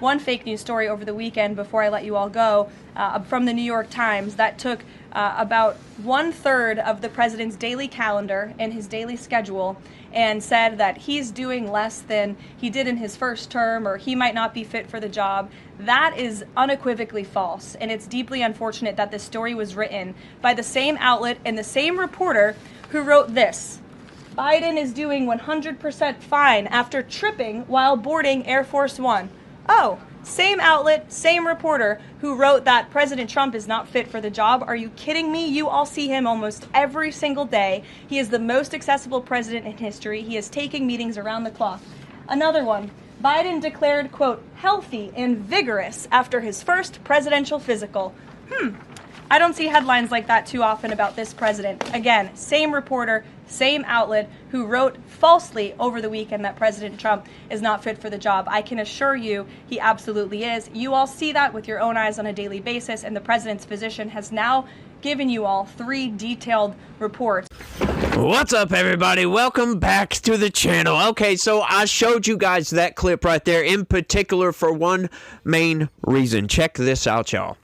one fake news story over the weekend before I let you all go from the New York Times that took about 1/3 of the president's daily calendar and his daily schedule and said that he's doing less than he did in his first term, or he might not be fit for the job. That is unequivocally false, and it's deeply unfortunate that this story was written by the same outlet and the same reporter who wrote this: Biden is doing 100% fine after tripping while boarding Air Force One. Oh, same outlet, same reporter who wrote that President Trump is not fit for the job. Are you kidding me? You all see him almost every single day. He is the most accessible president in history. He is taking meetings around the clock. Another one. Biden declared, quote, healthy and vigorous after his first presidential physical. I don't see headlines like that too often about this president. Again, same reporter, same outlet who wrote falsely over the weekend that President Trump is not fit for the job. I can assure you he absolutely is. You all see that with your own eyes on a daily basis, and the president's physician has now given you all 3 detailed reports. What's up, everybody? Welcome back to the channel. Okay, so I showed you guys that clip right there in particular for one main reason. Check this out, y'all.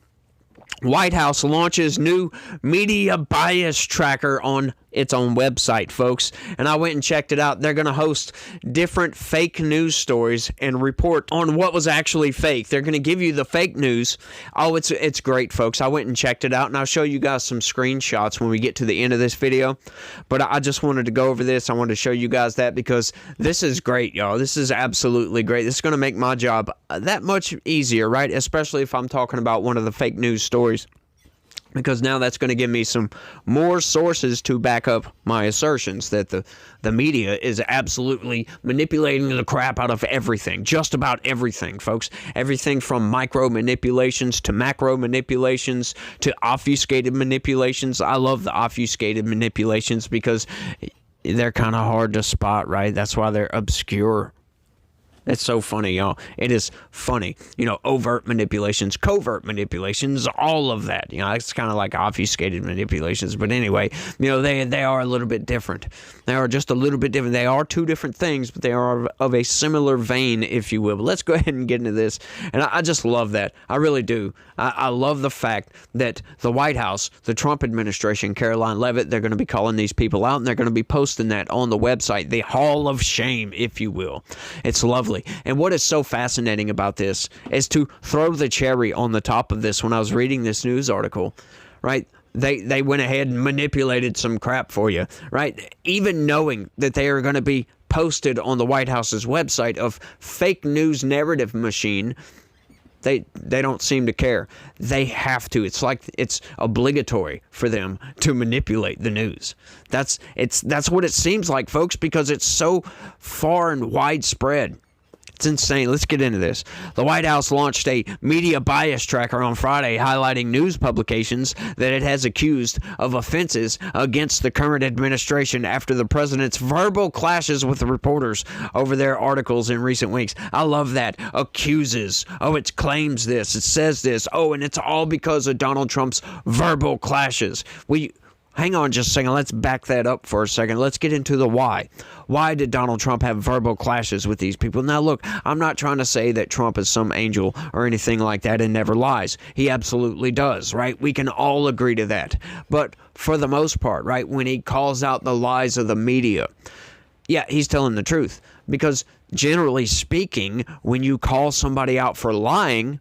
White House launches new media bias tracker on its own website, folks. And I went and checked it out. They're going to host different fake news stories and report on what was actually fake. They're going to give you the fake news. Oh, it's great, folks. I went and checked it out, and I'll show you guys some screenshots when we get to the end of this video. But I just wanted to go over this. I wanted to show you guys that because this is great, y'all. This is absolutely great. This is going to make my job that much easier, right? Especially if I'm talking about one of the fake news stories. Because now that's going to give me some more sources to back up my assertions that the media is absolutely manipulating the crap out of everything. Just about everything, folks. Everything from micro manipulations to macro manipulations to obfuscated manipulations. I love the obfuscated manipulations because they're kind of hard to spot, right? That's why they're obscure. It's so funny, y'all. It is funny. You know, overt manipulations, covert manipulations, all of that. You know, it's kind of like obfuscated manipulations. But anyway, you know, they are a little bit different. They are just a little bit different. They are 2 different things, but they are of a similar vein, if you will. But let's go ahead and get into this. And I just love that. I really do. I love the fact that the White House, the Trump administration, Caroline Leavitt, they're going to be calling these people out, and they're going to be posting that on the website, the Hall of Shame, if you will. It's lovely. And what is so fascinating about this is to throw the cherry on the top of this. When I was reading this news article, right, they went ahead and manipulated some crap for you, right? Even knowing that they are going to be posted on the White House's website of fake news narrative machine, they don't seem to care. They have to. It's like it's obligatory for them to manipulate the news. That's what it seems like, folks, because it's so far and widespread. It's insane. Let's get into this. The White House launched a media bias tracker on Friday, highlighting news publications that it has accused of offenses against the current administration after the president's verbal clashes with the reporters over their articles in recent weeks. I love that. Accuses. Oh, it claims this. It says this. Oh, and it's all because of Donald Trump's verbal clashes. Hang on just a second. Let's back that up for a second. Let's get into the why. Why did Donald Trump have verbal clashes with these people? Now, look, I'm not trying to say that Trump is some angel or anything like that and never lies. He absolutely does, right? We can all agree to that. But for the most part, right, when he calls out the lies of the media, yeah, he's telling the truth. Because generally speaking, when you call somebody out for lying,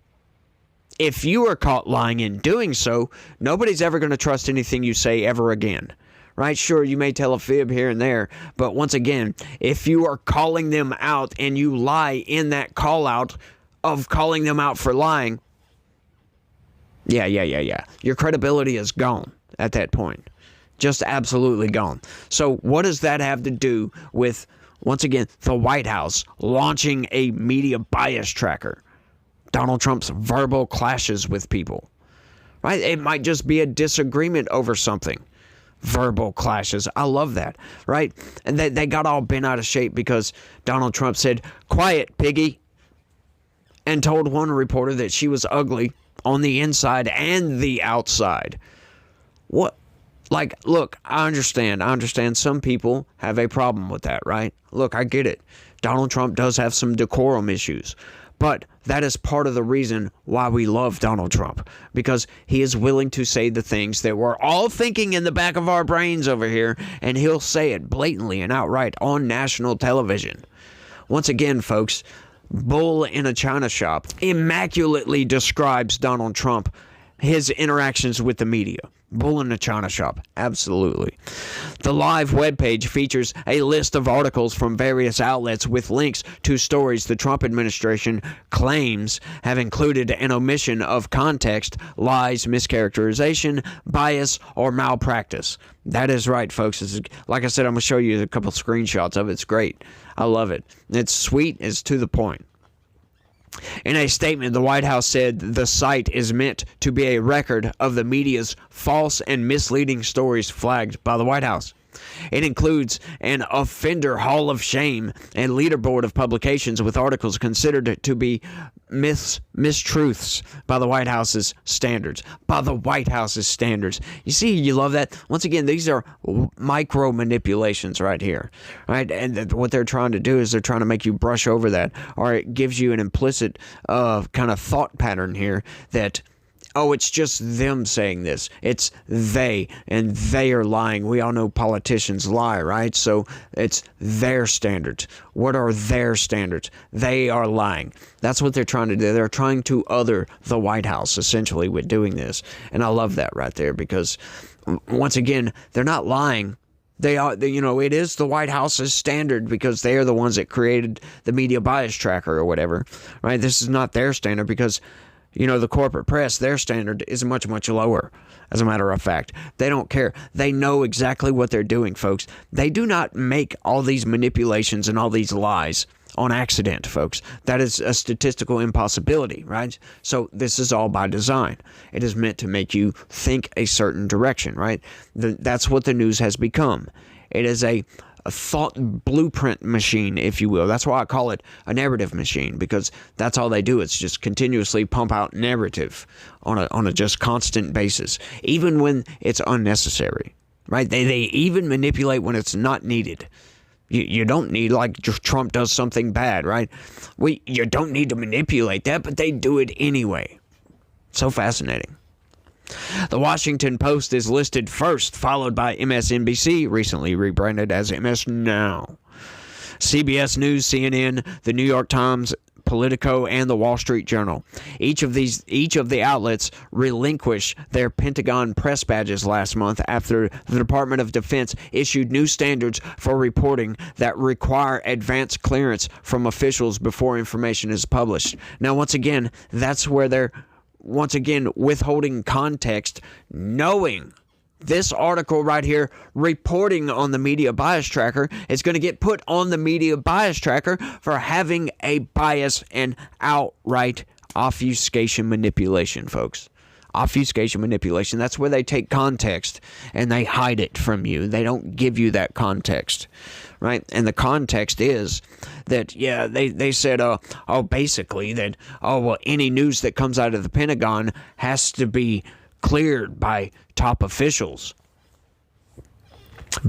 if you are caught lying in doing so, nobody's ever going to trust anything you say ever again, right? Sure, you may tell a fib here and there, but once again, if you are calling them out and you lie in that call out of calling them out for lying, yeah, your credibility is gone at that point. Just absolutely gone. So what does that have to do with, once again, the White House launching a media bias tracker? Donald Trump's verbal clashes with people, right? It might just be a disagreement over something. Verbal clashes. I love that, right? And they got all bent out of shape because Donald Trump said, "Quiet, piggy," and told one reporter that she was ugly on the inside and the outside. What? Like, look, I understand some people have a problem with that, right? Look, I get it. Donald Trump does have some decorum issues. But that is part of the reason why we love Donald Trump, because he is willing to say the things that we're all thinking in the back of our brains over here, and he'll say it blatantly and outright on national television. Once again, folks, Bull in a China Shop immaculately describes Donald Trump, his interactions with the media. Bull in a China Shop, absolutely. The live webpage features a list of articles from various outlets with links to stories the Trump administration claims have included an omission of context, lies, mischaracterization, bias, or malpractice. That is right, folks. Like I said, I'm going to show you a couple screenshots of it. It's great. I love it. It's sweet. It's to the point. In a statement, the White House said the site is meant to be a record of the media's false and misleading stories flagged by the White House. It includes an offender hall of shame and leaderboard of publications with articles considered to be mistruths by the White House's standards. By the White House's standards. You see, you love that? Once again, these are micro manipulations right here. Right? And what they're trying to do is they're trying to make you brush over that. Or it gives you an implicit kind of thought pattern here that, oh, it's just them saying this. It's they, and they are lying. We all know politicians lie, right? So it's their standards. What are their standards? They are lying. That's what they're trying to do. They're trying to other the White House, essentially, with doing this. And I love that right there because, once again, they're not lying. They are, it is the White House's standard because they are the ones that created the media bias tracker or whatever, right? This is not their standard because, the corporate press, their standard is much, much lower, as a matter of fact. They don't care. They know exactly what they're doing, folks. They do not make all these manipulations and all these lies on accident, folks. That is a statistical impossibility, right? So this is all by design. It is meant to make you think a certain direction, right? That's what the news has become. It is a thought blueprint machine, if you will. That's why I call it a narrative machine, because that's all they do. It's just continuously pump out narrative on a just constant basis, even when it's unnecessary, right? They even manipulate when it's not needed. You don't need, like Trump does something bad, right? You don't need to manipulate that, but they do it anyway. So fascinating. The Washington Post is listed first, followed by MSNBC, recently rebranded as MS Now. CBS News, CNN, the New York Times, Politico, and the Wall Street Journal. Each of the outlets relinquished their Pentagon press badges last month after the Department of Defense issued new standards for reporting that require advanced clearance from officials before information is published. Now, once again, that's where they're withholding context, knowing this article right here, reporting on the media bias tracker, is going to get put on the media bias tracker for having a bias and outright obfuscation manipulation, folks. Obfuscation manipulation. That's where they take context and they hide it from you. They don't give you that context, right? And the context is that, yeah, they said, basically that, any news that comes out of the Pentagon has to be cleared by top officials.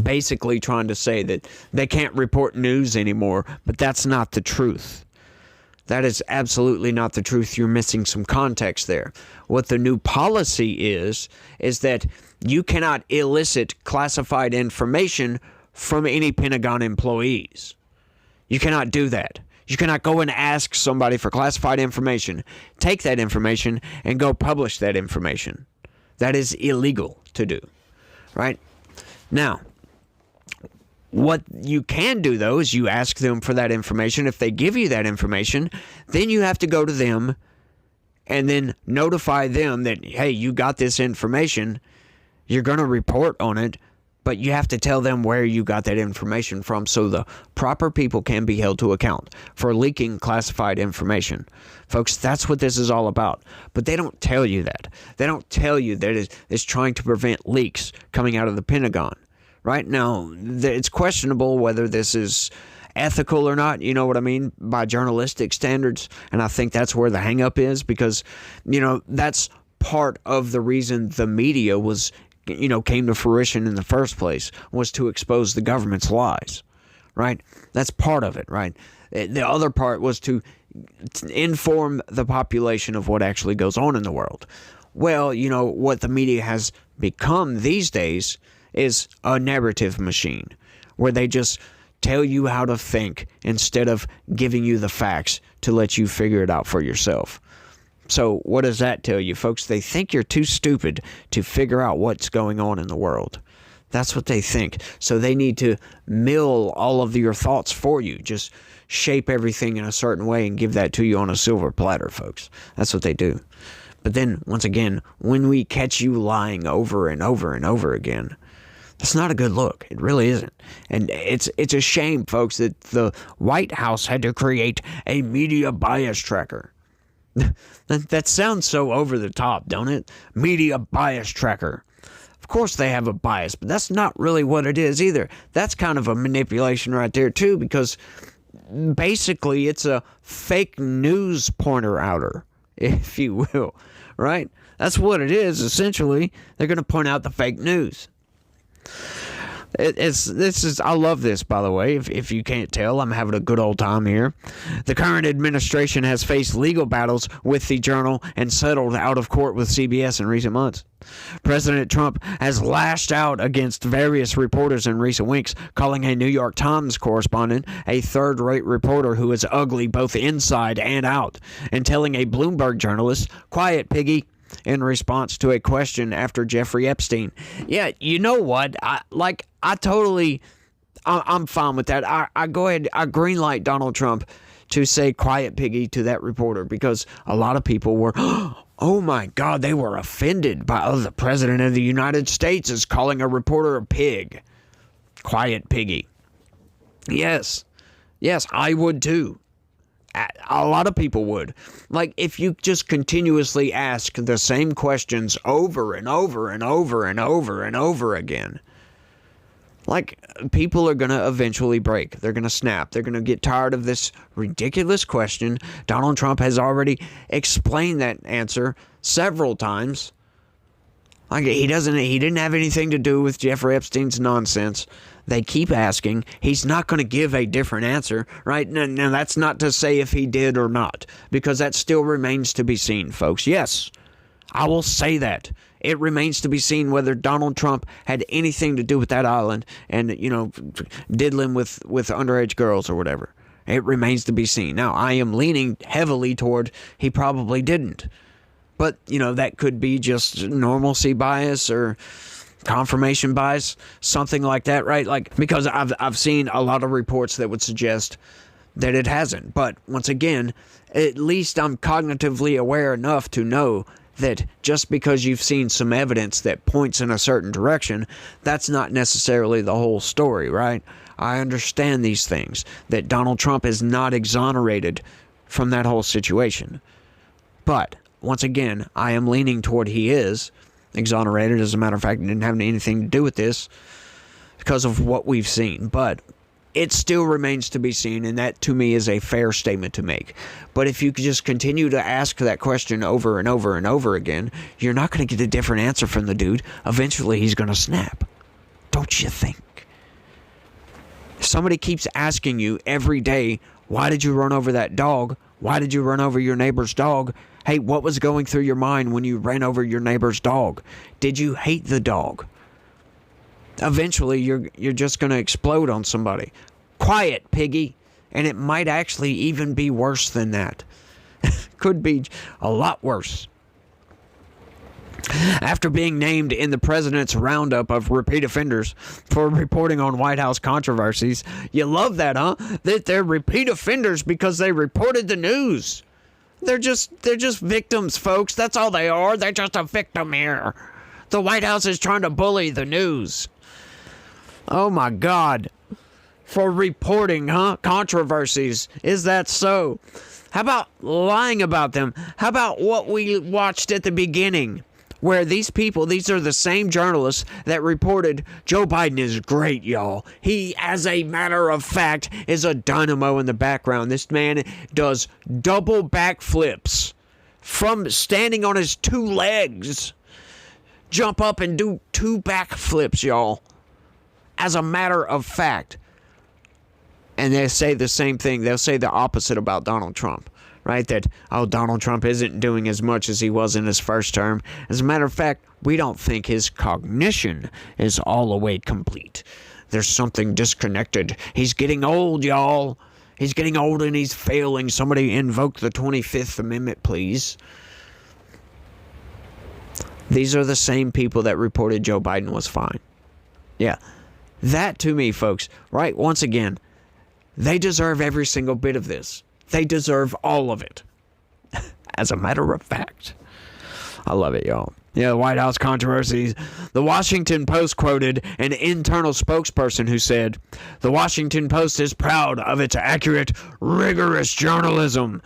Basically trying to say that they can't report news anymore, but that's not the truth. That is absolutely not the truth. You're missing some context there. What the new policy is that you cannot elicit classified information from any Pentagon employees. You cannot do that. You cannot go and ask somebody for classified information, take that information, and go publish that information. That is illegal to do, right? Now, what you can do, though, is you ask them for that information. If they give you that information, then you have to go to them and then notify them that, hey, you got this information. You're going to report on it, but you have to tell them where you got that information from so the proper people can be held to account for leaking classified information. Folks, that's what this is all about. But they don't tell you that. They don't tell you that it's trying to prevent leaks coming out of the Pentagon. Right now, it's questionable whether this is ethical or not, you know what I mean, by journalistic standards. And I think that's where the hang-up is because, that's part of the reason the media was, came to fruition in the first place, was to expose the government's lies, right? That's part of it, right? The other part was to inform the population of what actually goes on in the world. Well, you know, what the media has become these days is a narrative machine where they just tell you how to think instead of giving you the facts to let you figure it out for yourself. So what does that tell you, folks? They think you're too stupid to figure out what's going on in the world. That's what they think. So they need to mill all of your thoughts for you. Just shape everything in a certain way and give that to you on a silver platter, folks. That's what they do. But then, once again, when we catch you lying over and over and over again, that's not a good look. It really isn't. And it's a shame, folks, that the White House had to create a media bias tracker. That sounds so over the top, don't it? Media bias tracker. Of course they have a bias, but that's not really what it is either. That's kind of a manipulation right there too, because basically it's a fake news pointer outer, if you will, right? That's what it is, essentially. They're going to point out the fake news. I love this, by the way. If you can't tell, I'm having a good old time here. The current administration has faced legal battles with the Journal and settled out of court with CBS in recent months. President Trump has lashed out against various reporters in recent weeks, calling a New York Times correspondent a third-rate reporter who is ugly both inside and out, and telling a Bloomberg journalist, "Quiet, piggy," in response to a question after Jeffrey Epstein. Yeah, you know what? I'm fine with that. I go ahead, I greenlight Donald Trump to say "quiet, piggy" to that reporter, because a lot of people were, oh my God, they were offended by the President of the United States is calling a reporter a pig. Quiet, piggy. Yes, I would too. A lot of people would. Like, if you just continuously ask the same questions over and over and over and over and over again, like, people are going to eventually break. They're going to snap. They're going to get tired of this ridiculous question. Donald Trump has already explained that answer several times. Like, he didn't have anything to do with Jeffrey Epstein's nonsense. They keep asking. He's not going to give a different answer, right? Now, that's not to say if he did or not, because that still remains to be seen, folks. Yes, I will say that. It remains to be seen whether Donald Trump had anything to do with that island and, you know, diddling with underage girls or whatever. It remains to be seen. Now, I am leaning heavily toward he probably didn't. But, you know, that could be just normalcy bias or confirmation bias, something like that, right? Like, because I've seen a lot of reports that would suggest that it hasn't. But once again, at least I'm cognitively aware enough to know that just because you've seen some evidence that points in a certain direction, that's not necessarily the whole story, right? I understand these things, that Donald Trump is not exonerated from that whole situation. But once again, I am leaning toward he is exonerated. As a matter of fact, it didn't have anything to do with this because of what we've seen. But it still remains to be seen, and that to me is a fair statement to make. But if you could just continue to ask that question over and over and over again, you're not going to get a different answer from the dude. Eventually, he's going to snap. Don't you think? If somebody keeps asking you every day, why did you run over that dog? Why did you run over your neighbor's dog? Hey, what was going through your mind when you ran over your neighbor's dog? Did you hate the dog? Eventually, you're just going to explode on somebody. Quiet, piggy. And it might actually even be worse than that. Could be a lot worse. After being named in the president's roundup of repeat offenders for reporting on White House controversies, you love that, huh? That they're repeat offenders because they reported the news. They're just victims, folks. That's all they are. They're just a victim here. The White House is trying to bully the news. Oh my God. For reporting, huh? Controversies. Is that so? How about lying about them? How about what we watched at the beginning? Where these are the same journalists that reported Joe Biden is great, y'all. He, as a matter of fact, is a dynamo in the background. This man does double backflips from standing on his two legs. Jump up and do two backflips, y'all. As a matter of fact. And they say the same thing. They'll say the opposite about Donald Trump. right? That, oh, Donald Trump isn't doing as much as he was in his first term. As a matter of fact, we don't think his cognition is all the way complete. There's something disconnected. He's getting old, y'all. He's getting old and he's failing. Somebody invoke the 25th Amendment, please. These are the same people that reported Joe Biden was fine. Yeah. That to me, folks, right? Once again, they deserve every single bit of this. They deserve all of it. As a matter of fact. I love it, y'all. Yeah, the White House controversies. The Washington Post quoted an internal spokesperson who said, "The Washington Post is proud of its accurate, rigorous journalism."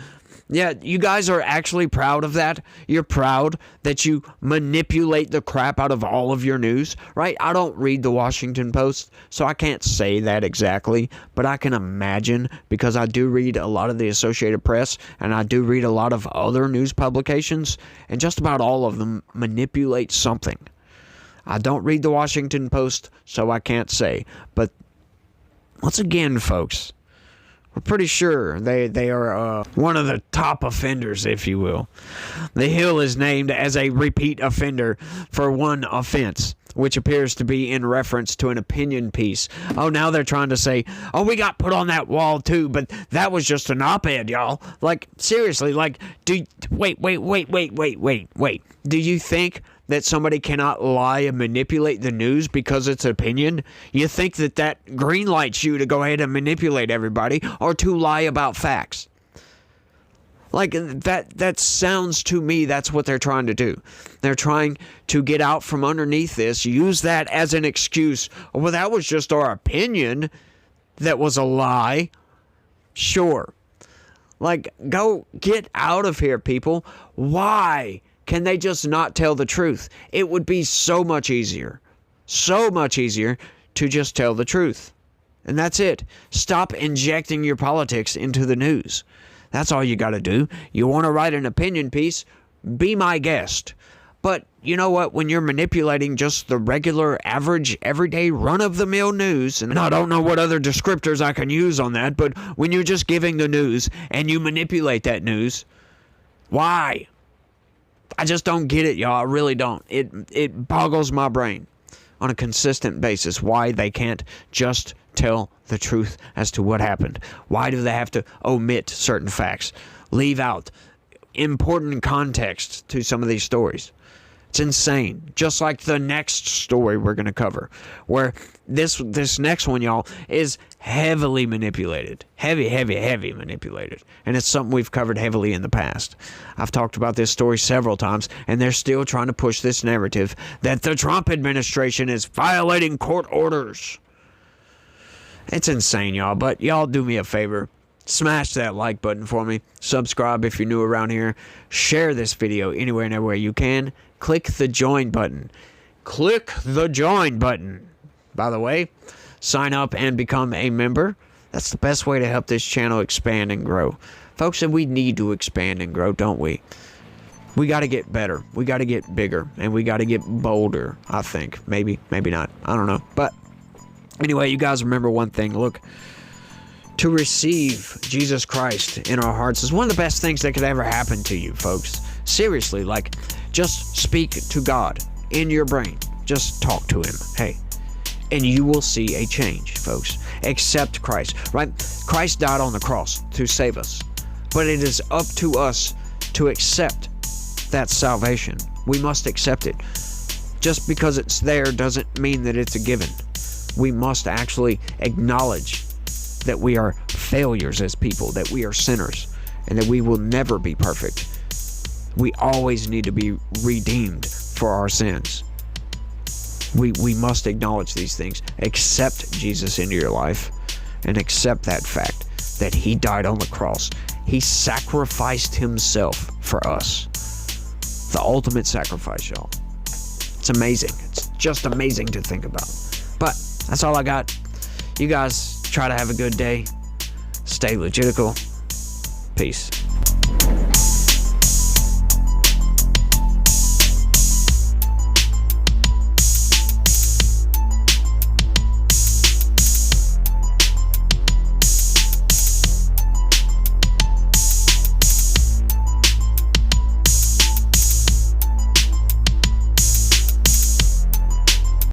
Yeah, you guys are actually proud of that. You're proud that you manipulate the crap out of all of your news, right? I don't read the Washington Post, so I can't say that exactly, but I can imagine, because I do read a lot of the Associated Press, and I do read a lot of other news publications, and just about all of them manipulate something. I don't read the Washington Post, so I can't say. But once again, folks, we're pretty sure they are one of the top offenders, if you will. The Hill is named as a repeat offender for one offense, which appears to be in reference to an opinion piece. Oh, now they're trying to say, oh, we got put on that wall too, but that was just an op-ed, y'all. Like, seriously, like, wait. Do you think that somebody cannot lie and manipulate the news because it's opinion? You think that green lights you to go ahead and manipulate everybody or to lie about facts? Like, that sounds to me, that's what they're trying to do. They're trying to get out from underneath this, use that as an excuse. Well, that was just our opinion that was a lie. Sure. Like, go get out of here, people. Why can they just not tell the truth? It would be so much easier to just tell the truth. And that's it. Stop injecting your politics into the news. That's all you got to do. You want to write an opinion piece? Be my guest. But you know what? When you're manipulating just the regular, average, everyday, run-of-the-mill news, and I don't know what other descriptors I can use on that, but when you're just giving the news and you manipulate that news, why? I just don't get it, y'all. I really don't. It boggles my brain on a consistent basis why they can't just tell the truth as to what happened. Why do they have to omit certain facts, leave out important context to some of these stories? It's insane. Just like the next story we're going to cover, where this next one, y'all, is heavily manipulated. Heavy manipulated. And it's something we've covered heavily in the past. I've talked about this story several times, and they're still trying to push this narrative that the Trump administration is violating court orders. It's insane, y'all. But y'all do me a favor. Smash that like button for me. Subscribe if you're new around here. Share this video anywhere and everywhere you can. Click the join button. Click the join button. By the way, sign up and become a member. That's the best way to help this channel expand and grow. Folks, and we need to expand and grow, don't we? We got to get better. We got to get bigger. And we got to get bolder, I think. Maybe not. I don't know. But anyway, you guys remember one thing. Look, to receive Jesus Christ in our hearts is one of the best things that could ever happen to you, folks. Seriously, like, just speak to God in your brain. Just talk to him. Hey. And you will see a change, folks. Accept Christ, right? Christ died on the cross to save us. But it is up to us to accept that salvation. We must accept it. Just because it's there doesn't mean that it's a given. We must actually acknowledge that we are failures as people, that we are sinners, and that we will never be perfect. We always need to be redeemed for our sins. We must acknowledge these things. Accept Jesus into your life and accept that fact that he died on the cross. He sacrificed himself for us. The ultimate sacrifice, y'all. It's amazing. It's just amazing to think about. But that's all I got. You guys try to have a good day. Stay logical. Peace.